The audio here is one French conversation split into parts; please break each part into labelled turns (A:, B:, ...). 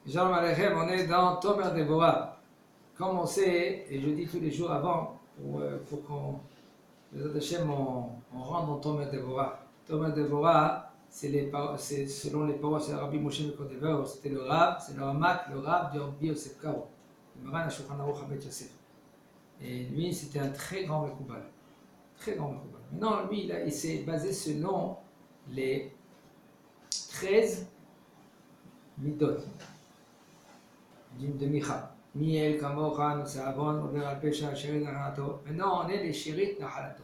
A: Shalom Aleichem, on est dans Tomer Devorah. Comme on sait, et je dis tous les jours avant, pour qu'on, on rentre dans Tomer Devorah. Tomer Devorah, c'est selon les paroles de Rabbi Moshe Mekodever, c'était le Rav, c'est le Ramak, le Rav de Rabbi Yosef Karo, le Maran HaShulchan Aruch HaBeit Yosef. Et lui, c'était un très grand Mekoubal. Très grand Mekoubal. Maintenant, lui, il s'est basé selon les 13 midot de Micha. Miel, Kamocha, Nosavon, Ober al Pesha, Sherit Nahalato. Maintenant, on est les Sherit Nahalato.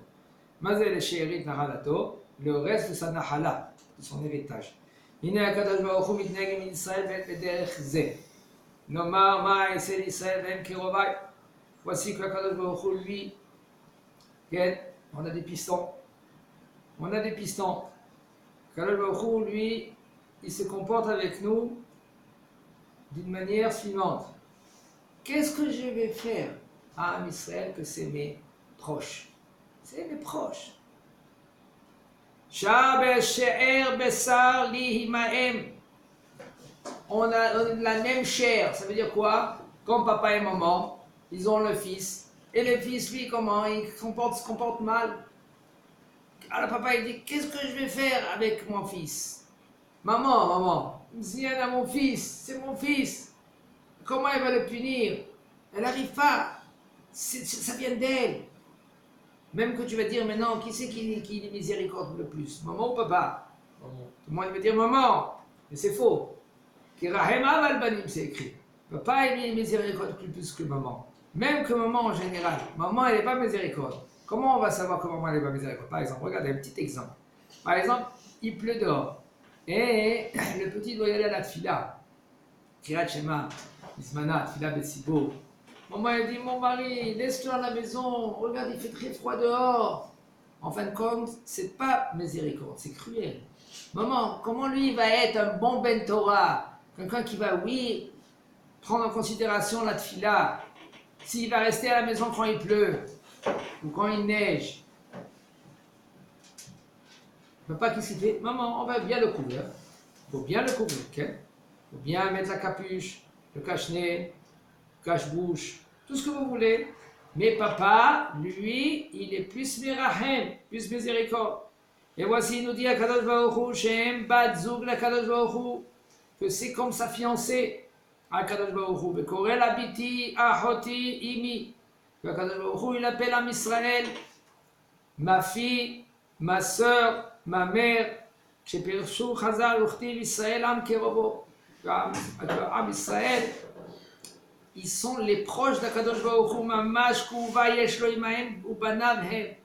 A: Mazé les Sherit Nahalato, le reste de sa Nahala, de son héritage. Hine HaKadosh Baruch Hu mitnegem in Israël bederech zeh. Lomar ma esel Israël v'hem kirovai. Voici que HaKadosh Baruch Hu, lui, on a des pistons. On a des pistons. HaKadosh Baruch Hu, lui, il se comporte avec nous d'une manière suivante. Qu'est-ce que je vais faire à Am Israël que c'est mes proches? C'est mes proches. On a la même chair. Ça veut dire quoi? Comme papa et maman, ils ont le fils. Et le fils, lui, comment? Il se comporte mal. Alors papa, il dit, qu'est-ce que je vais faire avec mon fils? Maman, Zian a mon fils, c'est mon fils. Comment elle va le punir? Elle n'arrive pas. Ça vient d'elle. Même que tu vas dire maintenant, qui c'est qui est miséricorde le plus? Maman ou papa? Maman. Tout le monde va dire maman. Mais c'est faux. Kirahema Valbanim, c'est écrit. Papa est miséricorde plus que maman. Même que maman en général. Maman, elle n'est pas miséricorde. Comment on va savoir que maman n'est pas miséricorde? Par exemple, regardez un petit exemple. Par exemple, il pleut dehors. Et le petit doit y aller à la tfila. Kirat Shema, Ismana, tfila Betsibo. Maman elle dit, mon mari, laisse-le à la maison, regarde, il fait très froid dehors. En fin de compte, c'est pas miséricorde, c'est cruel. Maman, comment lui va être un bon Ben Torah? Quelqu'un qui va, oui, prendre en considération la tfila. S'il va rester à la maison quand il pleut, ou quand il neige. Papa, qu'est-ce qu'il fait? Maman, on va bien le couvrir. Il faut bien le couvrir, ok? Il faut bien mettre la capuche, le cache-nez, le cache-bouche, tout ce que vous voulez. Mais papa, lui, il est plus mirahem, plus miséricorde. Et voici, il nous dit à Kadosh Baruch Hu, Shem Bat Zug la Kadosh Baruch Hu, que c'est comme sa fiancée à Kadosh Baruch Hu. Bekorel Abiti, Ahoti, Imi. Que Kadosh Baruch Hu, il appelle Am Israël, ma fille, ma sœur, ma mère. כשפרשו חז"ל וכתיב ישראל עם קרובו. עם ישראל, ils sont les proches d'Akadosh Baruch Hu, mamash kouva yesh lo imahem ubanav hem.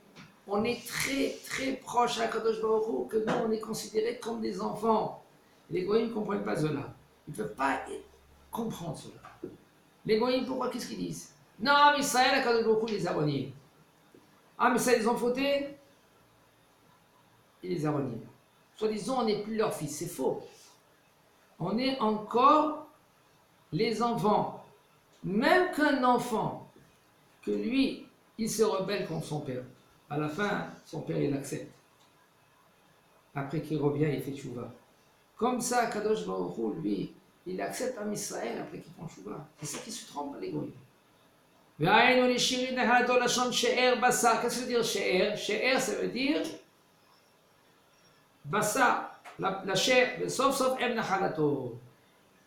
A: On est très très proche d'Akadosh Baruch Hu, que nous on est considérés comme des enfants. Les goïms ne comprennent pas cela. Ils ne peuvent pas comprendre cela. Les goïms, pourquoi? Qu'est-ce qu'ils disent? Non, Israël, Akadosh Baruch Hu les a reniés. Ah, mais ça, ils ont fauté? Ils les a reniés. Soi-disant, on n'est plus leur fils. C'est faux. On est encore les enfants. Même qu'un enfant, que lui, il se rebelle contre son père. À la fin, son père, il l'accepte. Après qu'il revient, il fait tchouva. Comme ça, Kadosh Baruch Hu, lui, il accepte un Israël après qu'il prend tchouva. C'est ça qui se trompe à l'égoïsme. Qu'est-ce que ça veut dire she'er? She'er, ça veut dire bassa, la chair, sauf em nachalato.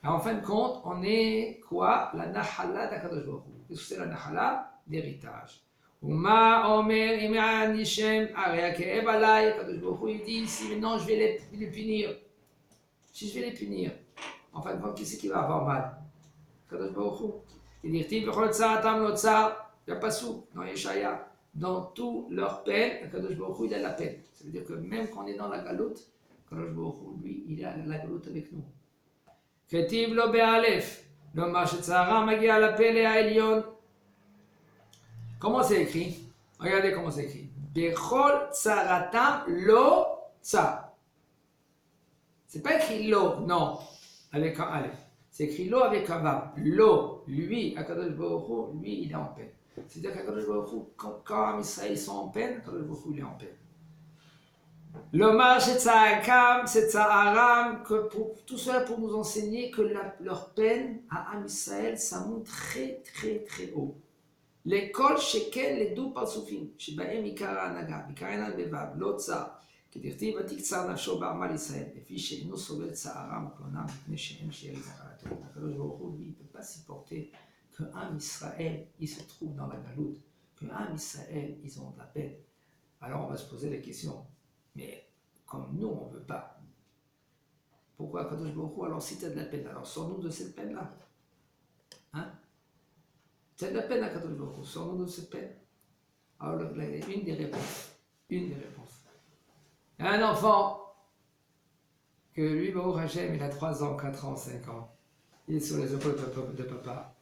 A: En fin de compte, on est quoi? La nahala d'Akadosh Baruch Hu. Qu'est-ce que c'est la nahala? L'héritage. Uma omer imea nishem area ke'ev alay. Akadosh Baruch Hu, il dit ici, maintenant je vais les punir. Si je vais les punir, en fin de compte, qui c'est qui va avoir mal? Akadosh Baruch Hu. Il dit, il n'y a pas sous, dans Yeshaya. Dans tout leur peine, Akadosh Baruch Hu, il a la peine. Ça veut dire que même quand on est dans la galoute, Akadosh Baruch Hu, lui, il est à la galoute avec nous. כתיב לו באלף, לומר שצערה מגיע לפלא העליון. Comment c'est écrit? Regardez comment c'est écrit. בכל צרתם לא צר. C'est pas écrit lo, non, avec un alef. C'est écrit lo avec un vav. Lo, lui, Akadosh Baruch Hu, lui, il est en peine. C'est-à-dire qu'Akadosh Baruch Hu, quand Israël sont en peine, Akadosh Baruch Hu, il est en peine. L'hommage c'est Tzaakam, c'est Tzaaram, tout cela pour nous enseigner que leur peine à Am Israël, ça monte très très très haut. L'école shekel les deux pasufim, שבהם עיקר ההנהגה, בעיקרן על בבב, לא צער, כדכתיב ותקצר נפשו בעמל ישראל, לפי שאינו סובל צערם ופלונם, מפני שאין שירי זכרתו. הקדוש ברוך הוא, lui, ne peut pas supporter que Am Israël, il se trouve dans la galoute, que Am Israël, ils ont de la peine. Alors on va se poser la question, mais comme nous on ne veut pas, pourquoi Kadosh Baruch Hu, alors si tu as de la peine, alors sors-nous de cette peine-là. Hein? Tu as de la peine à Kadosh Baruch Hu, sors-nous de cette peine. Alors une des réponses. Il y a un enfant que lui, Baruch Hashem, il a 3 ans, 4 ans, 5 ans. Il est sur les épaules de papa.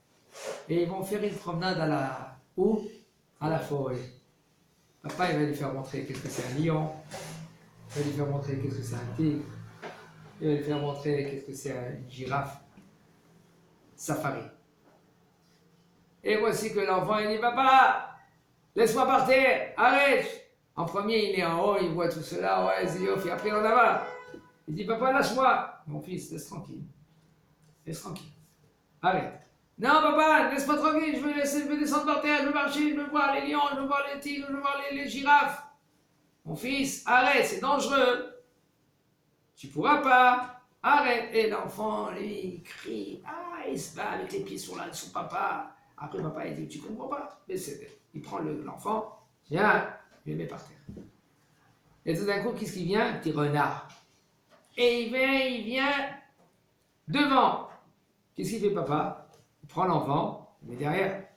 A: Et ils vont faire une promenade où? À la forêt. Papa, il va lui faire montrer qu'est-ce que c'est un lion. Il va lui faire montrer qu'est-ce que c'est un tigre. Il va lui faire montrer qu'est-ce que c'est une girafe. Safari. Et voici que l'enfant, il dit, papa, laisse-moi partir, arrête. En premier, il est en haut, il voit tout cela, ouais, Ziof, et après, on en va. Il dit, papa, lâche-moi. Mon fils, laisse tranquille. Laisse tranquille. Arrête. Non, papa, laisse-moi tranquille, je veux descendre par terre, je veux marcher, je veux voir les lions, je veux voir les tigres, je veux voir les girafes. Mon fils, arrête, c'est dangereux. Tu pourras pas. Arrête. Et l'enfant, lui, il crie. Ah, il se bat avec les pieds sur papa. Après, papa, il dit, tu comprends pas. Mais il prend l'enfant, viens, il le met par terre. Et tout d'un coup, qu'est-ce qui vient? Un petit renard. Et il vient devant. Qu'est-ce qu'il fait, papa? Il prend l'enfant, il met derrière.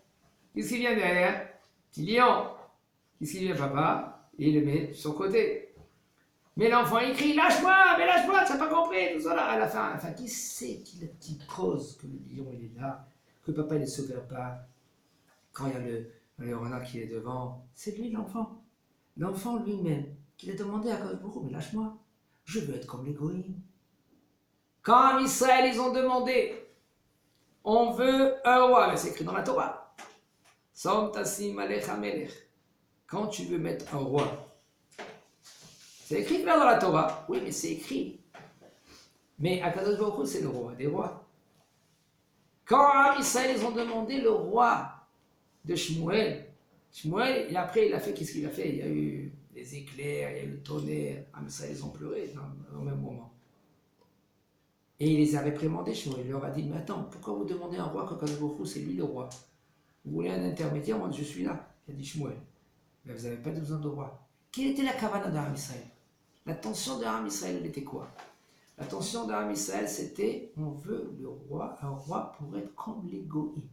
A: Qu'est-ce qui vient derrière? Petit lion. Qu'est-ce qui vient, papa? Et il le met de son côté. Mais l'enfant, il crie, lâche-moi, mais lâche-moi, tu n'as pas compris, tout ça là. À la fin, qui c'est qui cause que le lion, il est là, que papa, il ne se perd pas, quand il y a le renard qui est devant? C'est lui, l'enfant. L'enfant lui-même, qui a demandé à Kadosh Baruch Hu, mais lâche-moi, je veux être comme les goïms. Quand Israël, ils ont demandé, on veut un roi, mais c'est écrit dans la Torah. Som tasim alech hamelech. Quand tu veux mettre un roi, c'est écrit là dans la Torah. Oui, mais c'est écrit. Mais Akadosh Baruch Hu, c'est le roi des rois. Quand Israël, ils ont demandé le roi de Shmuel, et après, il a fait, qu'est-ce qu'il a fait? Il y a eu les éclairs, il y a eu le tonnerre. Israël, ils ont pleuré au même moment. Et il les a réprimandés, Shmuel. Il leur a dit, mais attends, pourquoi vous demandez un roi quand Akadosh Baruch Hu, c'est lui le roi? Vous voulez un intermédiaire? Moi, je suis là. Il a dit Shmuel. Mais vous n'avez pas besoin de roi. Quelle était la kavana d'Aram Israël? L'intention d'Aram Israël, elle était quoi? L'intention d'Aram Israël, c'était, on veut un roi pour être comme les goïms.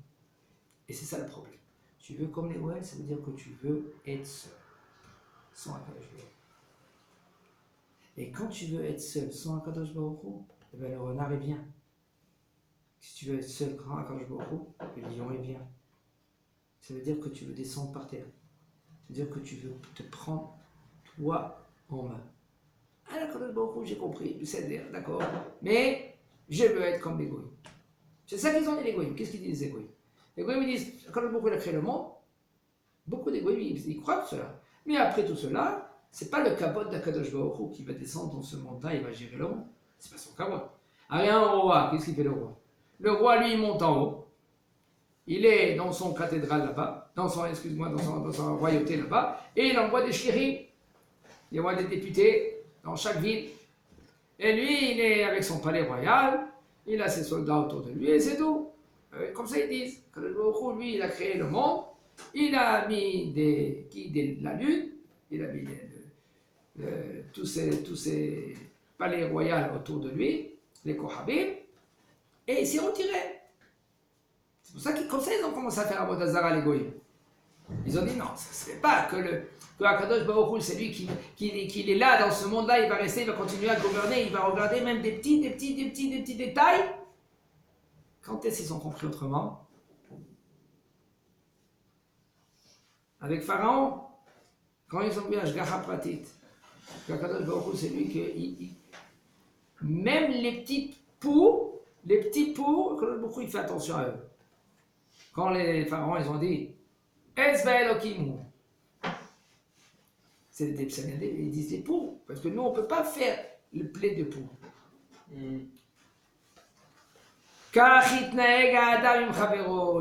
A: Et c'est ça le problème. Tu veux comme les goïms, ça veut dire que tu veux être seul, sans Akadosh Baruch Hu. Et quand tu veux être seul, sans Akadosh Baruch Hu, eh bien, le renard est bien. Si tu veux être seul, sans Akadosh Baruch Hu, le lion est bien. Ça veut dire que tu veux descendre par terre. Ça veut dire que tu veux te prendre toi en main. Ah, Akadosh Baruch Hu, j'ai compris, c'est d'accord. Mais je veux être comme les goïms. C'est ça qu'ils ont dit, les goïms. Qu'est-ce qu'ils disent, les goïms? Les goïms, ils disent, Akadosh Baruch Hu, il a créé le monde. Beaucoup des goïms, ils croient tout cela. Mais après tout cela, c'est pas le kabod d'Akadosh Baruch Hu qui va descendre dans ce monde-là, il va gérer le monde. C'est pas son kabod. Allez, un roi, qu'est-ce qu'il fait le roi? Le roi, lui, il monte en haut. Il est dans son cathédrale là-bas, dans sa royauté là-bas, et il envoie des shlichim, il envoie des députés dans chaque ville. Et lui, il est avec son palais royal, il a ses soldats autour de lui, et c'est tout. Comme ça, ils disent que le Baruch Hu, lui, il a créé le monde, il a mis la lune, il a mis tous ces palais royaux autour de lui, les Kohabim, et il s'est retiré. C'est pour ça qu'ils, comme ça, ils ont commencé à faire Avodah Zara les goïms. Ils ont dit non, ça ne se fait pas que Akadosh Baruch Hu, c'est lui qui est là dans ce monde-là, il va rester, il va continuer à gouverner, il va regarder même des petits détails. Quand est-ce qu'ils ont compris autrement? Avec Pharaon, quand ils ont vu Ashgaha Pratit, Akadosh Baruch Hu, c'est lui qui, même les petits poux, Akadosh Baruch Hu, il fait attention à eux. Quand les pharaons, ils ont dit, Ezva Elokim, ils disent des poux, parce que nous, on ne peut pas faire le plaid de poux. Car il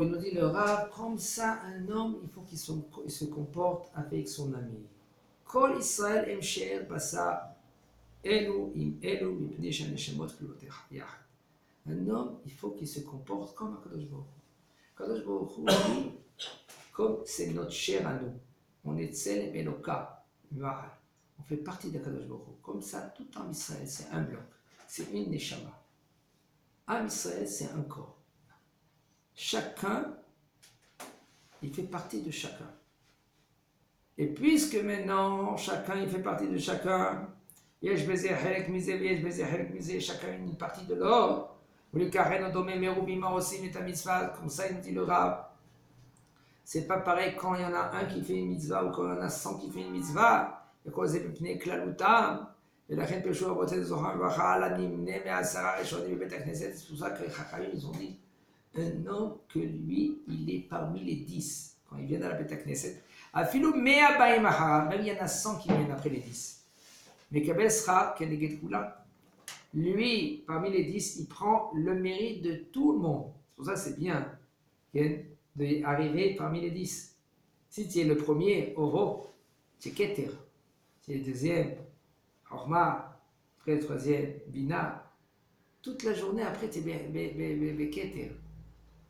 A: nous dit le Rav, comme ça, un homme, il faut qu'il se comporte avec son ami. Kol Israël emsher basa elu im elu mipnei shaneshemot kulotech yachad. Un homme, il faut qu'il se comporte comme un Kadosh Baruch Hu. Kadosh Baruch Hu, lui, comme c'est notre chair à nous. On est Tselem Eloka, on fait partie de Kadosh Baruch Hu. Comme ça, tout en Israël, c'est un bloc. C'est une neshama. Am Israël, c'est un corps. Chacun, il fait partie de chacun. Et puisque maintenant, chacun, il fait partie de chacun, Yesh Bezer Helek Mizé, Yesh Bezer Helek Mizé, chacun une partie de l'autre. Ou les Karen Odome Merubima aussi, Meta Mitzvah, comme ça, il nous dit le Rav. C'est pas pareil quand il y en a un qui fait une mitzvah ou quand il y en a 100 qui fait une mitzvah. Et quand c'est pipné klalutam. Et la reine Péchoua, Botel Zohar, Vacha, Nimne, Me'asara, Reshoni, Beta Knesset. C'est pour ça que les Chachamim, ils ont dit un homme que lui, il est parmi les 10. Quand il vient dans la Beta Knesset. Afilou Mea Baim Ahara, même il y en a 100 qui viennent après les 10. Mais Kabel sera, Keneged Kula. Lui, parmi les 10, il prend le mérite de tout le monde. C'est pour ça que c'est bien d'arriver parmi les 10. Si tu es le premier, Oro, tu es Keter. Tu es le deuxième, Horma. Après le troisième, Bina. Toute la journée après, tu es Keter.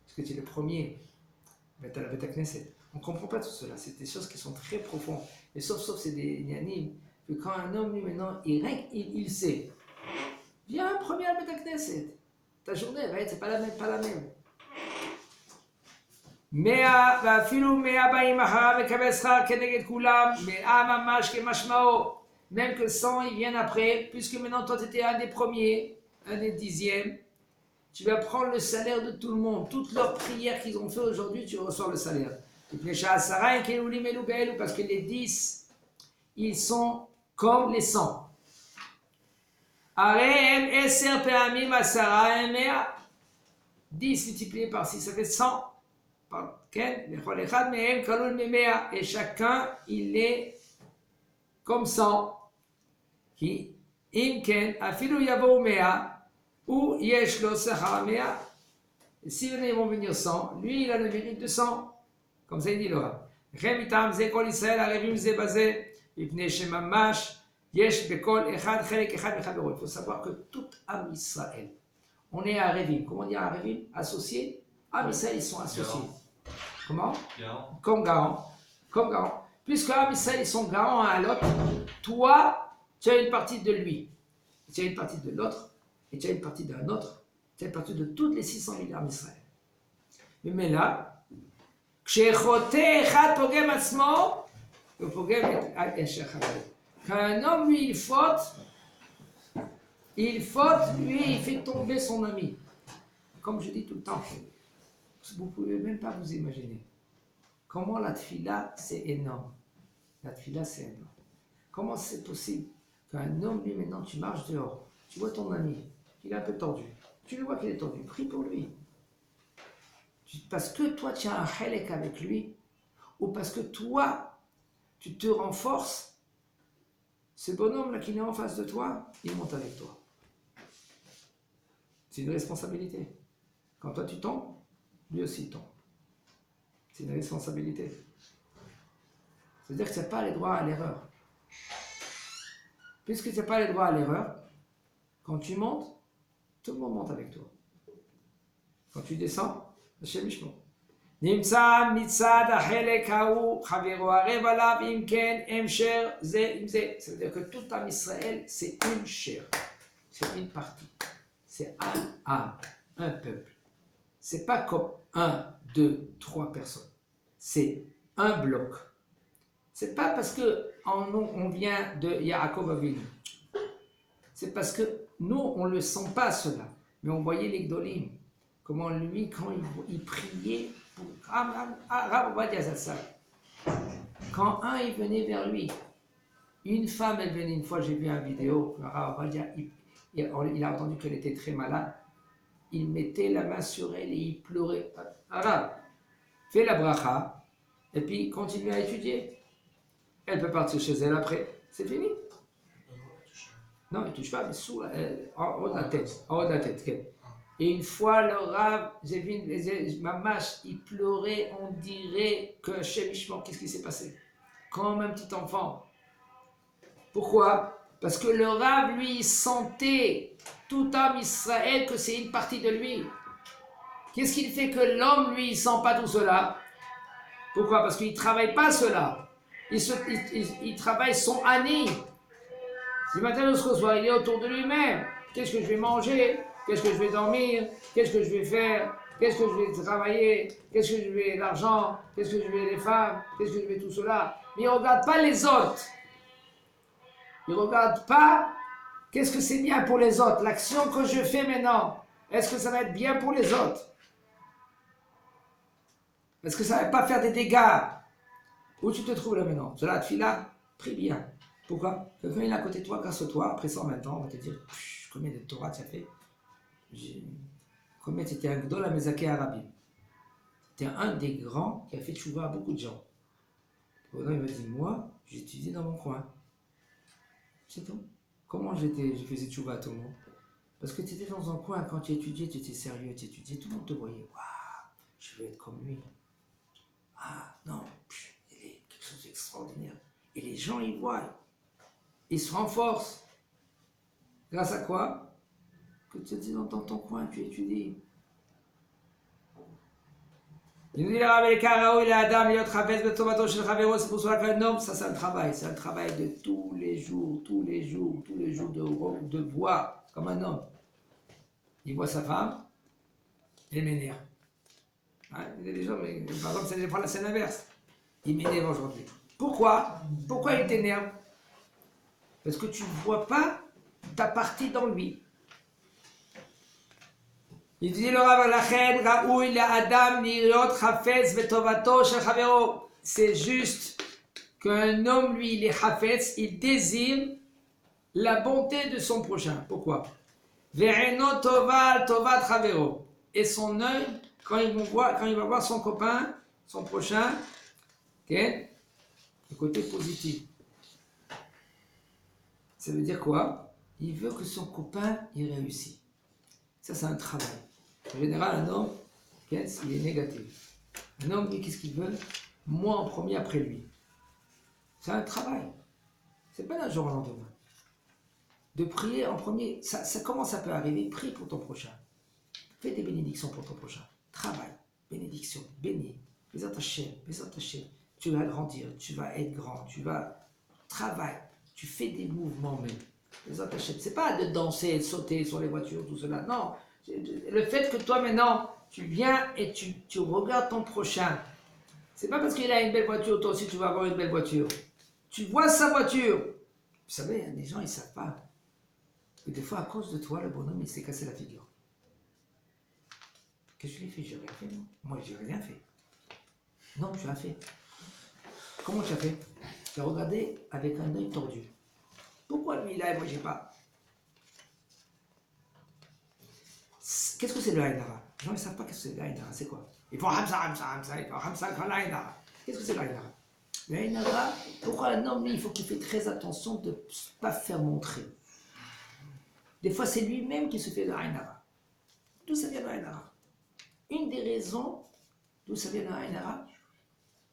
A: Parce que tu es le premier. Mais tu as la Beta Knesset. On ne comprend pas tout cela. C'est des choses qui sont très profondes. Et sauf c'est des nianim. Que quand un homme, lui, maintenant, il sait. Viens, premier à la Beta Knesset. Ta journée, c'est pas la même. Mea ואפילו 100 באים אחריו וקבל שכר כנגד כולם, 100 ממש כמשמעו. Même que 100 ils viennent après, puisque maintenant toi tu étais un des premiers, un des dixièmes, tu vas prendre le salaire de tout le monde. Toutes leurs prières qu'ils ont fait aujourd'hui, tu reçois le salaire. Parce que les 10, ils sont comme les 100. 10 multiplié par 6, ça fait 100. Et chacun, il est comme 100. Qui imken afilu yavo mea ou yesh lo sechar mea. Et si ils vont venir 100, lui il a le mérite de 100. Comme ça il dit le Rav. Remitam ze kol Israël arevim ze bazé ipnei shemamash yesh bekol echad chelek echad mechad berot. Il faut savoir que tout Am Israël, on est à Revim. Comment dire à Revim? Associés. Am Israël, ils sont associés. Comment? Garant. Comme garant. Comme garant. Puisque Am Israël, ils sont garants à l'autre, toi, tu as une partie de lui, tu as une partie de l'autre, et tu as une partie d'un autre, tu as une partie de toutes les 600 milliards d'Israël. Mais là, quand un homme, lui, il faute, lui, il fait tomber son ami. Comme je dis tout le temps, vous ne pouvez même pas vous imaginer comment la tfila, c'est énorme. La tfila, c'est énorme. Comment c'est possible qu'un homme, lui, maintenant, tu marches dehors, tu vois ton ami, il est un peu tordu, tu le vois qu'il est tordu, prie pour lui. Parce que toi, tu as un helek avec lui, ou parce que toi, tu te renforces, ce bonhomme-là qui est en face de toi, il monte avec toi. C'est une responsabilité. Quand toi, tu tombes, lui aussi il tombe. C'est une responsabilité. C'est-à-dire que tu n'as pas les droits à l'erreur. Puisque tu n'as pas les droits à l'erreur, quand tu montes, tout le monde monte avec toi. Quand tu descends, Hashem Mishmo. Nimsa mitzad ha'helek ha'u chavero arev alav imken emsher ze imze. Ça veut dire que tout Am Israël, c'est une chair. C'est une partie. C'est un âme, un peuple. C'est pas comme 1, 2, 3 personnes. C'est un bloc. C'est pas parce que on vient de Yaakov Avinu. C'est parce que nous, on ne le sent pas cela. Mais on voyait les Gdolim. Comment lui, quand il priait pour Rav Ovadia Zatzal. Quand un, il venait vers lui. Une femme, elle venait une fois, j'ai vu une vidéo, Rav Ovadia, il a entendu qu'elle était très malade. Il mettait la main sur elle et il pleurait. Arabe, fais la bracha et puis continue à étudier. Elle peut partir chez elle après. C'est fini. Non, il ne touche pas, mais sous, en haut de la tête. En haut de la tête. Et une fois, le Rav, j'ai vu Mamash, il pleurait, on dirait que chez Mishmor, qu'est-ce qui s'est passé? Comme un petit enfant. Pourquoi? Parce que le Rav, lui, il sentait tout homme Israël que c'est une partie de lui. Qu'est-ce qui fait que l'homme, lui, il ne sent pas tout cela? Pourquoi? Parce qu'il ne travaille pas cela. Il travaille son ani. Du matin jusqu'au soir, il est autour de lui-même. Qu'est-ce que je vais manger? Qu'est-ce que je vais dormir? Qu'est-ce que je vais faire? Qu'est-ce que je vais travailler? Qu'est-ce que je vais l'argent? Qu'est-ce que je vais les femmes? Qu'est-ce que je vais tout cela? Mais il ne regarde pas les autres. Il ne regarde pas qu'est-ce que c'est bien pour les autres. L'action que je fais maintenant, est-ce que ça va être bien pour les autres? Est-ce que ça ne va pas faire des dégâts? Où tu te trouves là maintenant? Cela, tu là, prie bien. Pourquoi? Quelqu'un est à côté de toi, grâce à toi, après 120 ans, on va te dire combien de Torah tu as fait? Combien tu étais un Gdol à Mezaké Arabi? Tu es un des grands qui a fait tchouva à beaucoup de gens. Il m'a dit, moi, j'ai étudié dans mon coin. C'est tout. Comment je faisais tchouva à tout le monde? Parce que tu étais dans un coin, quand tu étudiais, tu étais sérieux, tu étudiais, tout le monde te voyait. Waouh, je veux être comme lui. Ah, non, il est quelque chose d'extraordinaire. Et les gens, ils voient. Ils se renforcent. Grâce à quoi? Que tu étais dans ton coin, tu étudies. Il nous dit, c'est pour cela qu'un homme, ça c'est un travail. C'est un travail de tous les jours de voir comme un homme. Il voit sa femme, il m'énerve. Hein, il y a des gens, mais par exemple, c'est l'inverse. Il m'énerve aujourd'hui. Pourquoi? Pourquoi il t'énerve? Parce que tu ne vois pas ta partie dans lui. Il dit le Rav Lachen, Raoui la Adam niriot chafetz vetovato shel chavero. C'est juste qu'un homme, lui, il est chafetz, il désire la bonté de son prochain. Pourquoi? Ve'eno toval tovat chavero. Et son œil, quand il va voir son copain, son prochain, okay, le côté positif. Ça veut dire quoi? Il veut que son copain il réussisse. Ça, c'est un travail. En général, un homme, il est négatif. Un homme, lui, qu'est-ce qu'il veut? Moi en premier, après lui. C'est un travail. C'est pas d'un jour au lendemain. De prier en premier, comment ça peut arriver? Prie pour ton prochain. Fais des bénédictions pour ton prochain. Travail, bénédiction, bénis. Bézat Hashem. Tu vas grandir, tu vas être grand, tu vas travailler. Tu fais des mouvements même. Bézat Hashem. C'est pas de danser, de sauter sur les voitures, tout cela. Non. Le fait que toi maintenant, tu viens et tu regardes ton prochain. C'est pas parce qu'il a une belle voiture, toi aussi tu vas avoir une belle voiture. Tu vois sa voiture. Vous savez, les gens ils savent pas. Et des fois, à cause de toi, le bonhomme il s'est cassé la figure. Qu'est-ce que tu as fait? J'ai rien fait, non? Moi, j'ai rien fait. Non, tu as fait. Comment tu as fait? Tu as regardé avec un œil tordu. Pourquoi lui il a et moi j'ai pas? Qu'est-ce que c'est le Haïnara? Les gens ne savent pas qu'est-ce que c'est le Haïnara. C'est quoi? Ils font Hamza, ils font Hamza, quand l'Haïnara. Qu'est-ce que c'est le Haïnara? Le Haïnara, pourquoi un homme, il faut qu'il fasse très attention de ne pas faire montrer. Des fois, c'est lui-même qui se fait le Haïnara. D'où ça vient le Haïnara? Une des raisons d'où ça vient le Haïnara,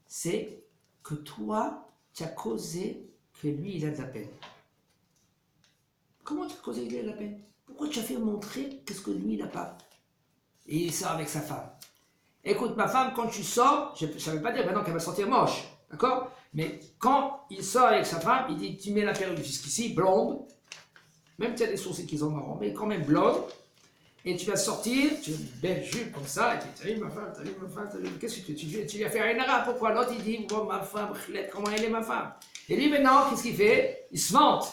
A: c'est que toi, tu as causé que lui, il a de la peine. Comment tu as causé qu'il a de la peine? Pourquoi tu as fait montrer qu'est-ce que lui, il n'a pas? Et il sort avec sa femme. Écoute, ma femme, quand tu sors, je ne savais pas dire maintenant qu'elle va sortir moche, d'accord? Mais quand il sort avec sa femme, il dit, tu mets la perruque jusqu'ici, blonde, même si tu as des sourcils qui sont marrons, mais quand même blonde, et tu vas sortir, tu as une belle jupe comme ça, et tu dis, t'as vu ma femme, qu'est-ce que tu lui as fait un arabe? Pourquoi? L'autre, il dit, bon, ma femme, comment elle est ma femme? Et lui, maintenant, qu'est-ce qu'il fait? Il se vante.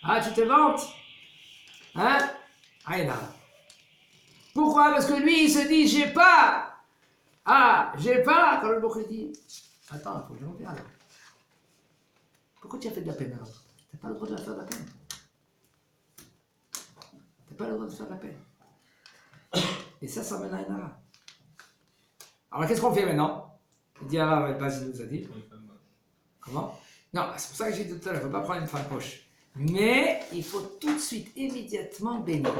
A: Ah, tu te vantes? Hein? Aïna. Pourquoi? Parce que lui, il se dit, j'ai pas. Ah, j'ai pas. Quand le Bokh dit, attends, il faut que je regarde. Pourquoi tu as fait de la peine alors? Tu n'as pas le droit de faire de la peine. Tu n'as pas le droit de faire de la peine. Et ça mène à une ara. Alors, qu'est-ce qu'on fait maintenant? Il dit, ah, vas-y, nous a dit. Comment? Non, c'est pour ça que j'ai dit tout à l'heure, il ne faut pas prendre une fin de poche. Mais il faut tout de suite, immédiatement bénir.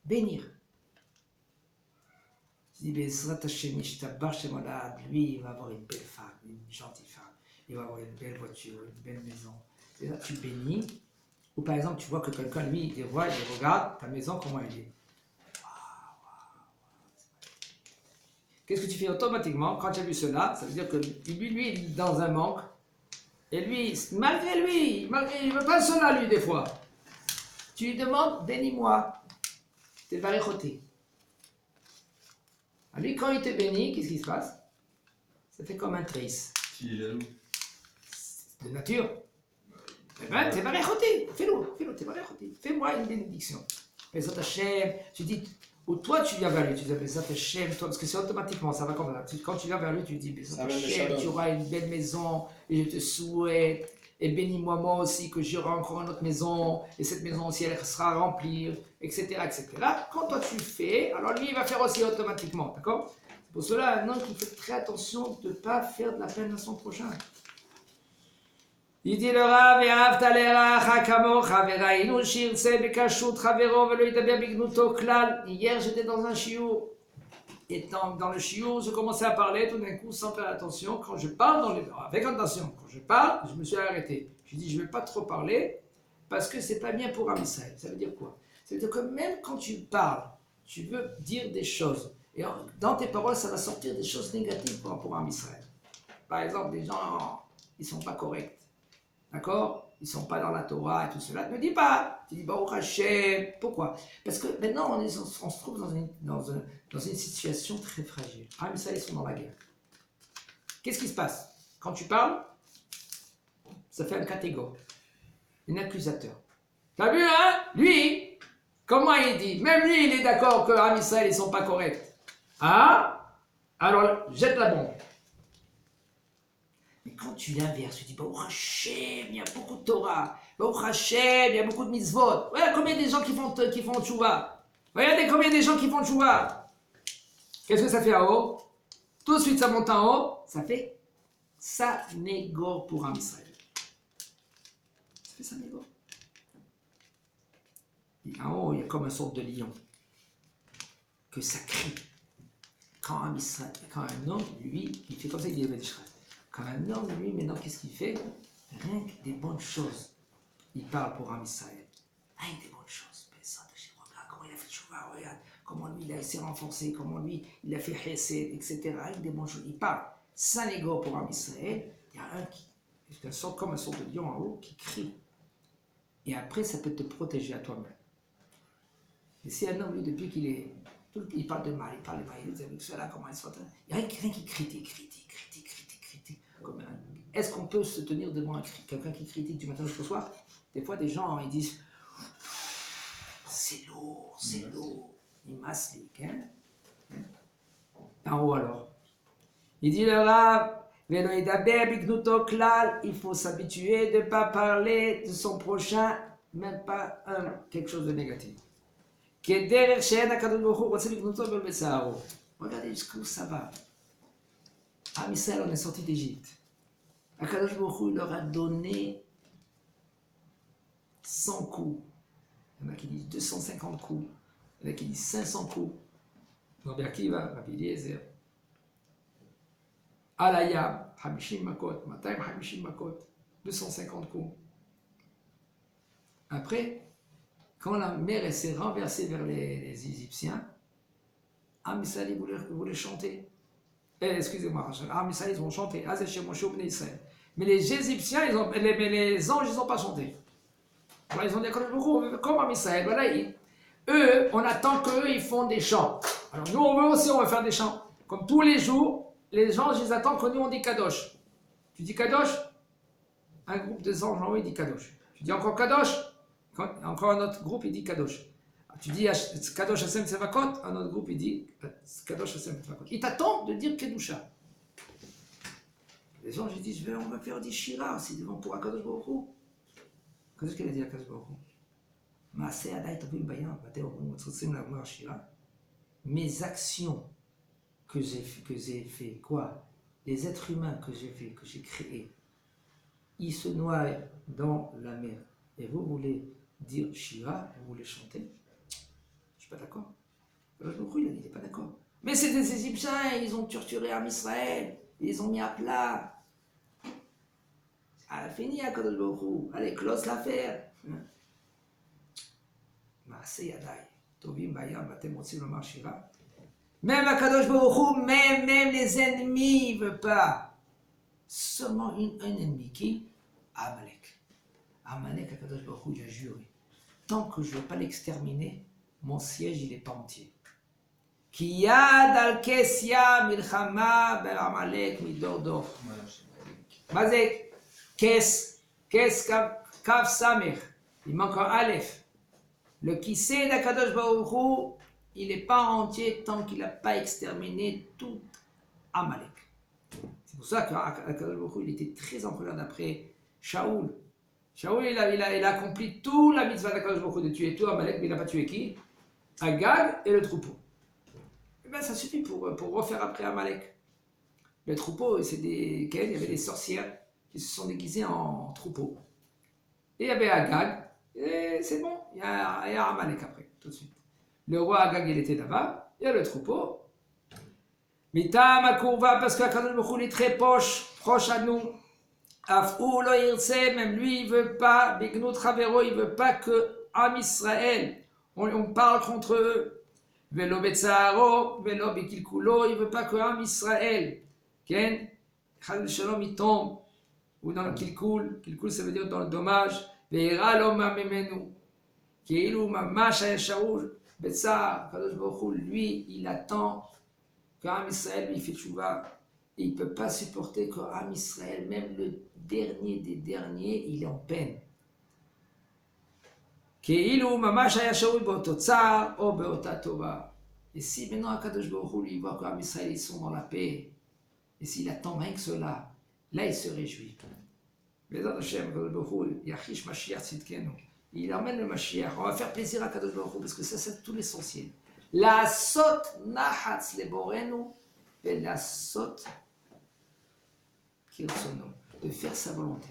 A: Bénir. Tu dis, Bezrat Hashem, Ishtabar Shem Olad, lui, il va avoir une belle femme, une gentille femme. Il va avoir une belle voiture, une belle maison. Et là, tu bénis. Ou par exemple, tu vois que quelqu'un, lui, il voit, il regarde ta maison, comment elle est. Qu'est-ce que tu fais automatiquement quand tu as vu cela? Ça veut dire que lui, il est dans un manque. Et lui, malgré lui, il ne veut pas cela, lui, des fois. Tu lui demandes, bénis-moi. T'es varéchoté. Lui, quand il te bénit, qu'est-ce qui se passe? Ça fait comme un trice.
B: Qui est jaloux.
A: De nature. Eh bien, t'es varéchoté. Fais-le, t'es varéchoté. Fais-moi une bénédiction. Mais Hashem, tu dis, ou toi tu viens vers lui, tu dis, Bezat Hashem, toi, parce que c'est automatiquement, ça va comme ça. Quand tu viens vers lui, tu dis, Bezat Hashem, tu auras une belle maison, et je te souhaite, et bénis-moi moi aussi, que j'aurai encore une autre maison, et cette maison aussi, elle sera remplie, etc., etc. Quand toi tu fais, alors lui, il va faire aussi automatiquement, d'accord? C'est pour cela, un homme qui fait très attention de ne pas faire de la peine à son prochain. Il dit le Rav, hier j'étais dans un shiur, et dans le shiur, je commençais à parler tout d'un coup sans faire attention. Quand je parle, avec attention, quand je parle, je me suis arrêté. Je dis je ne vais pas trop parler, parce que c'est pas bien pour Am Israël. Ça veut dire quoi? Ça veut dire que même quand tu parles, tu veux dire des choses, et dans tes paroles, ça va sortir des choses négatives pour Am Israël. Par exemple, des gens, ils ne sont pas corrects. D'accord? Ils ne sont pas dans la Torah et tout cela. Ne dis pas. Tu dis, Baruch Hashem. Pourquoi? Parce que maintenant, on se trouve dans une situation très fragile. Ah, mais ça, ils sont dans la guerre. Qu'est-ce qui se passe? Quand tu parles, ça fait un catégore, un accusateur. T'as vu, hein? Lui, comment il dit? Même lui, il est d'accord que Am Israël, ils ne sont pas corrects. Ah? Alors, jette la bombe. Mais quand tu l'inverses, tu dis, Baruch Hashem, il y a beaucoup de Torah. Baruch Hashem, il y a beaucoup de mitzvot. Regarde combien des gens qui font tchouva. Regardez combien des gens qui font tchouva. Qu'est-ce que ça fait en haut? Tout de suite, ça monte en haut. Ça fait Sanégor pour Am Israël. Ça fait Sanégor. En haut, il y a comme une sorte de lion. Que ça crie. Quand un homme, lui, il fait comme ça, il dit, quand un homme, lui, maintenant, qu'est-ce qu'il fait? Rien que des bonnes choses. Il parle pour Am Israël. Rien que des bonnes choses. Regarde comment il a fait Tchouva, regarde comment lui, il s'est renforcé, comment lui, il a fait Chesed, etc. Rien que des bonnes choses. Il parle. Saint-Légo pour Am Israël. Il y a un qui, comme un sort de lion en haut, qui crie. Et après, ça peut te protéger à toi-même. Et si un homme, lui, depuis qu'il est... Il parle de mal, il parle de mal, il dit avec cela, comment il se fait. Il y a rien qui critique. Est-ce qu'on peut se tenir devant quelqu'un qui critique du matin jusqu'au soir? Des fois, des gens, ils disent c'est lourd. Il masse les hein? En haut alors. Il dit le Rav, il faut s'habituer de ne pas parler de son prochain, même pas quelque chose de négatif. Regardez jusqu'où ça va. Am Israël, on est sorti d'Égypte. Akadosh Baruch Hu leur a donné 100 coups. Il y en a qui disent 250 coups. Il y en a qui disent 500 coups. Rabbi Akiva, Rabbi Eliezer. Alayam, Hamishim Makot, Matayim Hamishim Makot. 250 coups. Après, quand la mer s'est renversée vers les Égyptiens, Am Israël voulait chanter. Excusez-moi, Am Israël, ils vont chanter. Mais les Égyptiens, les anges, ils n'ont pas chanté. Alors, ils ont dit, comme Am Israël, voilà, eux, on attend qu'eux, ils font des chants. Alors nous, on veut faire des chants. Comme tous les jours, les anges, ils attendent que nous, on dit Kadosh. Tu dis Kadosh? Un groupe de anges en haut, il dit Kadosh. Tu dis encore Kadosh? Encore un autre groupe, il dit Kadosh. Tu dis Kadosh Hashem Tsevakot, un autre groupe, il dit Kadosh Hashem Tsevakot. Il t'attend de dire Kedusha. Les anges, ils disent, on va faire des Shira aussi devant pour Akadosh Baruch Hu. Qu'est-ce qu'il a dit à Akadosh Baruch Hu? Mes actions que j'ai fait, quoi? Les êtres humains que j'ai fait, que j'ai créés, il se noie dans la mer, et vous voulez dire Shira, vous voulez chanter, je ne suis pas d'accord. Alors il a dit, il n'est pas d'accord. Mais c'est des Égyptiens, ils ont torturé Am Israël, ils les ont mis à plat. Ah, fini à Kadosh Baruch Hu. Allez, close l'affaire. Maaseh Yadai, Tovim Bayam, Batem Rotsim Lomar Shira. Même à Kadosh Baruch Hu, même les ennemis ne veulent pas. Seulement un ennemi qui Amalek. Amalek, à Kadosh Baruch Hu, il a juré. Tant que je ne vais pas l'exterminer, mon siège, il n'est pas entier. Ki yad al kesia milchama ben Amalek midor dor. Mazek, kes kav samech. Il manque un aleph. Le kissé d'Akadosh Baruch Hu, il n'est pas entier tant qu'il n'a pas exterminé tout Amalek. C'est pour ça qu'Akadosh Baruch Hu, il était très en colère d'après Shaoul. Shaoul, il a accompli toute la mitzvah d'Akadosh Baruch Hu de tuer tout Amalek, mais il n'a pas tué qui? Agag et le troupeau. Et bien, ça suffit pour refaire après Amalek. Le troupeau, c'est il y avait des sorcières qui se sont déguisées en troupeau. Et il y avait Agag, et c'est bon, il y a Amalek après, tout de suite. Le roi Agag, il était là-bas, il y a le troupeau. Mitam Akourva, parce qu'Akadosh Baruch Hu est très proche à nous. Afou lo irtse, même lui, il veut pas, Bignut Havero, il veut pas que Am Israël, on parle contre eux. Velo Betsaro, Velo Bekilkulo, il veut pas que Am Israël, Ken, Chal Shalom, il tombe, ou dans le Kilkul, Kilkul ça veut dire dans le dommage, Veira Loma Memenu, Keilu Mamash Ayashaou, Betsar, Kadosh Baruch Hu, lui, il attend qu'Am Israël, il fait tchouva, et il ne peut pas supporter qu'Am Israël, même le dernier des derniers, il est en peine. Keilu Mamash Ayashaou, Beototsar, O Beota Tova. Et si maintenant Akadosh Baruch Hu, lui, voit qu'Am Israël, ils sont dans la paix, et s'il attend rien que cela, là, il se réjouit. Bezat Hashem, Akadosh Baruch Hu, Yachish Mashiach Tzidkenu. Il emmène le Mashiach. On va faire plaisir à Akadosh Baruch Hu, parce que ça, c'est tout l'essentiel. La sot nahatz leborenu, et la sot kirtsono, de faire sa volonté.